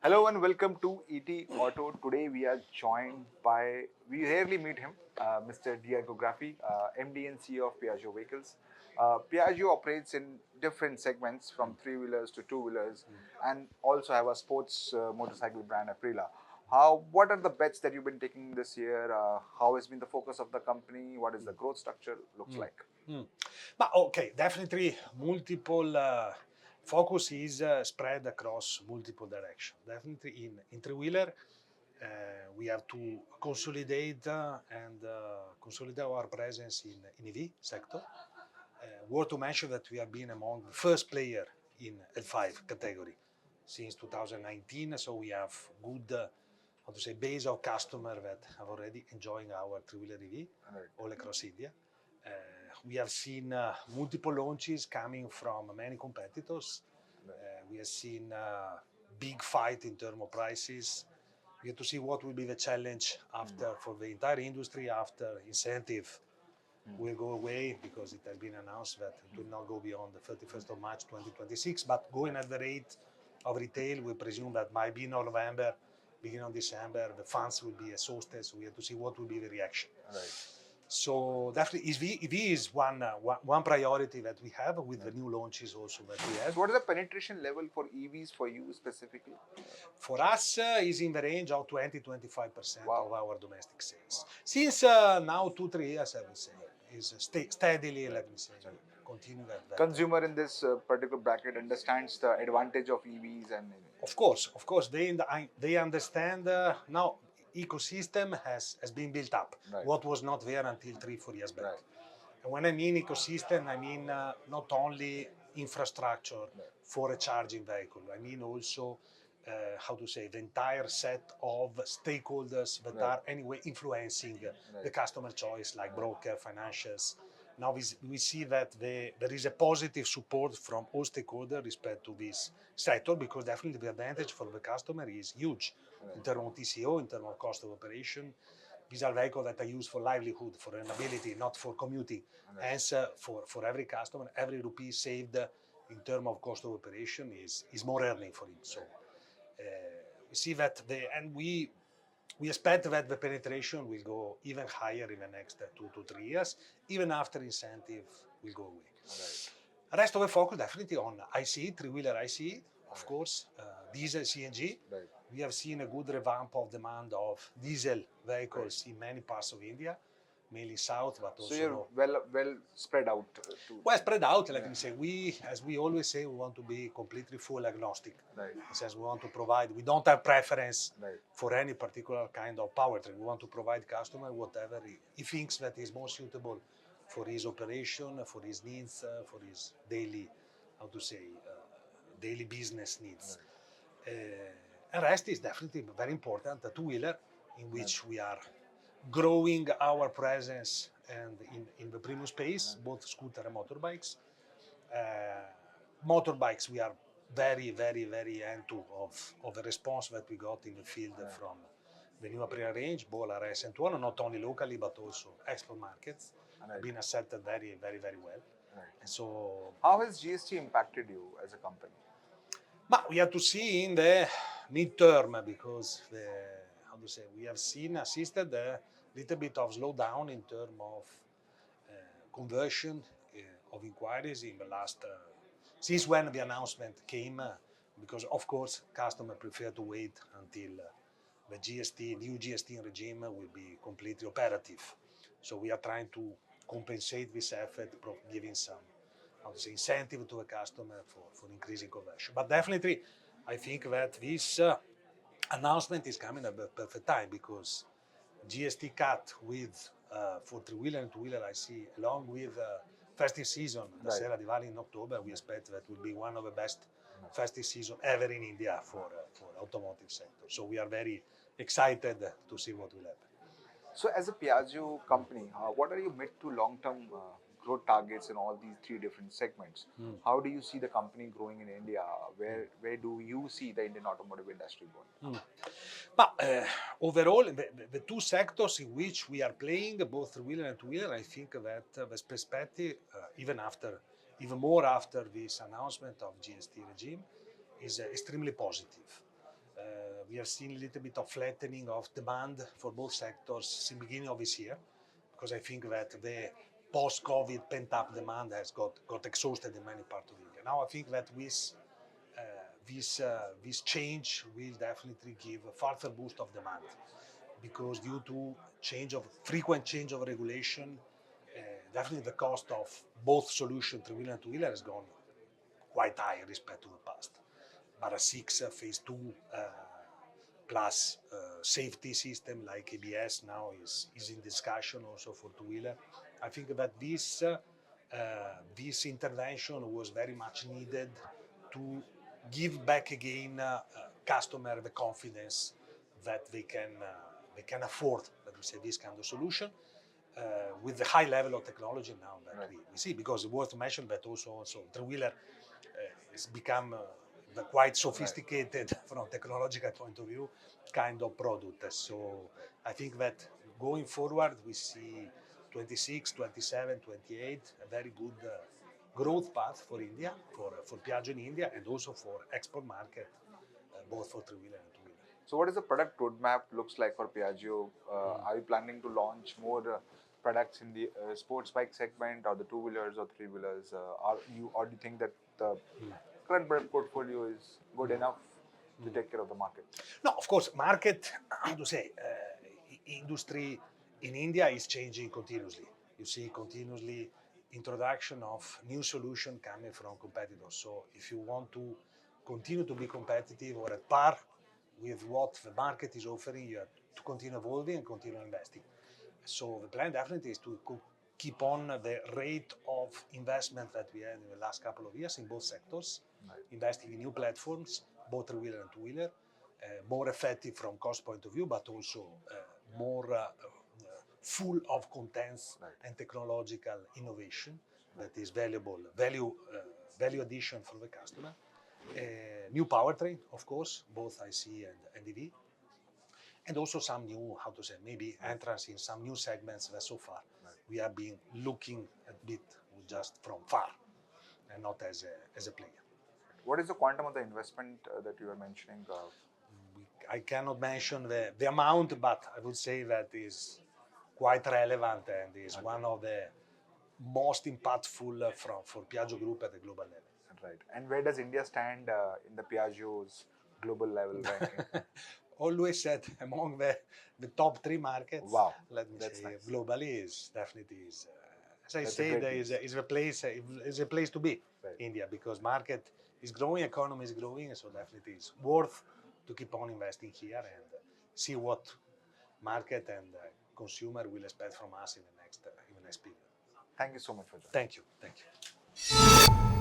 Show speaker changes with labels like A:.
A: Hello and welcome to ET Auto. Today we are joined by, we rarely meet him, Mr. Diego Graffi, MD and CEO of Piaggio Vehicles. Piaggio operates in different segments from three-wheelers to two-wheelers and also have a sports motorcycle brand Aprilia. What are the bets that you've been taking this year? How has been the focus of the company? What is the growth structure looks like?
B: But okay, definitely multiple focus is spread across multiple directions. Definitely in three-wheeler, we have to consolidate and consolidate our presence in EV sector. Worth to mention that we have been among the first player in L5 category since 2019, so we have good how to say base of customer that are already enjoying our three-wheeler EV all across India. Uh, we have seen multiple launches coming from many competitors. We have seen big fight in terms of prices. We have to see what will be the challenge after for the entire industry after incentive will go away because it has been announced that it will not go beyond the 31st of March 2026. But going at the rate of retail, we presume that by beginning of November, beginning of December, the funds will be exhausted. So we have to see what will be the reaction.
A: Right.
B: So definitely EV is one priority that we have with the new launches also that we have.
A: So what is the penetration level for EVs for you specifically?
B: For us, is in the range of 20-25%
A: Wow.
B: of our domestic sales. Since now 2-3 years, I would say, is steadily, let me say, continuing at that.
A: Consumer in this particular bracket understands the advantage of EVs and
B: Of course, they understand now ecosystem has been built up.
A: Right.
B: What was not there until 3-4 years back.
A: Right.
B: And when I mean ecosystem, I mean not only infrastructure for a charging vehicle. I mean also how to say the entire set of stakeholders that are anyway influencing the customer choice, like broker, financials. Now we see that there is a positive support from all stakeholders respect to this sector because definitely the advantage for the customer is huge in terms of TCO, in terms of cost of operation. These are vehicles that are used for livelihood, for rentability, not for commuting. Hence, for every customer, every rupee saved in terms of cost of operation is more earning for him. So we see that and we expect that the penetration will go even higher in the next 2 to 3 years, even after incentive will go away.
A: Right.
B: The rest of the focus definitely on ICE, three-wheeler ICE, of course, diesel CNG.
A: Right.
B: We have seen a good revamp of demand of diesel vehicles in many parts of India, mainly south, but also
A: So you're well spread out to.
B: well spread out. Let me say, as we always say, we want to be completely fuel agnostic.
A: Right.
B: Since we want to provide, we don't have preference
A: Right.
B: for any particular kind of powertrain. We want to provide customer whatever he thinks that is most suitable for his operation, for his needs, for his daily, how to say, daily business needs. And rest is definitely very important. The two-wheeler, in which we are growing our presence and in the premium space, both scooter and motorbikes. Motorbikes, we are very, very, very into of the response that we got in the field from the new Aprilia range, both RS and Tuono, not only locally but also export markets, have been accepted very, very, very well. And so,
A: how has GST impacted you as a company?
B: but we have to see in the midterm because how to say we have seen assisted a little bit of slowdown in terms of conversion of inquiries in the last since when the announcement came, because of course customers prefer to wait until the new GST regime will be completely operative. So we are trying to compensate this effort, giving some how to say incentive to the customer for increasing conversion. But definitely, I think that this announcement is coming at the perfect time because GST cut with for three-wheeler and two-wheeler I see along with festive season, the Sera Diwali in October, we expect that will be one of the best festive season ever in India for automotive sector. So we are very excited to see what will happen.
A: So as a Piaggio company, what are your mid to long term growth targets in all these three different segments? How do you see the company growing in India? Where do you see the Indian automotive industry going?
B: But overall, the two sectors in which we are playing, both three-wheeler and two-wheeler, I think that the perspective, even more after this announcement of GST regime, is extremely positive. we have seen a little bit of flattening of demand for both sectors since the beginning of this year, because I think that the post-COVID pent-up demand has got exhausted in many parts of India. Now I think that this change will definitely give a further boost of demand, because due to frequent change of regulation, definitely the cost of both solution, three-wheeler and two-wheeler, has gone quite high respect to the past. But a 6 phase 2 plus safety system like ABS now is in discussion also for two-wheeler. I think that this intervention was very much needed to give back again customer the confidence that they can afford, let me say, this kind of solution with the high level of technology now that we see. Because it's worth mentioning that also three-wheeler has become quite sophisticated from a technological point of view kind of product. So I think that going forward we see 26, 27, 28 a very good growth path for India, for Piaggio in India, and also for export market, both for three-wheeler and two-wheeler.
A: So what is the product roadmap looks like for Piaggio? Are you planning to launch more products in the sports bike segment, or the two-wheelers or three-wheelers? Or do you think that the current product portfolio is good enough to take care of the market?
B: No, of course, market, how to say, industry in India is changing continuously. You see continuously introduction of new solution coming from competitors. So if you want to continue to be competitive or at par with what the market is offering, you have to continue evolving and continue investing. So the plan definitely is to keep on the rate of investment that we had in the last couple of years in both sectors, investing in new platforms, both three-wheeler and two-wheeler, more effective from cost point of view, but also more full of contents and technological innovation that is value addition for the customer. New powertrain, of course, both IC and EV. And also some new, how to say, maybe entrance in some new segments that so far we have been looking a bit just from far and not as a player.
A: What is the quantum of the investment that you were mentioning?
B: I cannot mention the amount, but I would say that is quite relevant and is one of the most impactful for Piaggio Group at the global level.
A: Right. And where does India stand in the Piaggio's global level ranking?
B: Always said among the top 3 markets.
A: Wow,
B: Let me
A: that's
B: say,
A: nice.
B: globally is definitely is. As I
A: That's
B: say,
A: a great
B: there
A: news.
B: is a place to be,
A: Right.
B: India, because market is growing, economy is growing, so definitely it's worth to keep on investing here and see what market and consumer will expect from us in the next period.
A: Thank you so much for joining.
B: Thank you.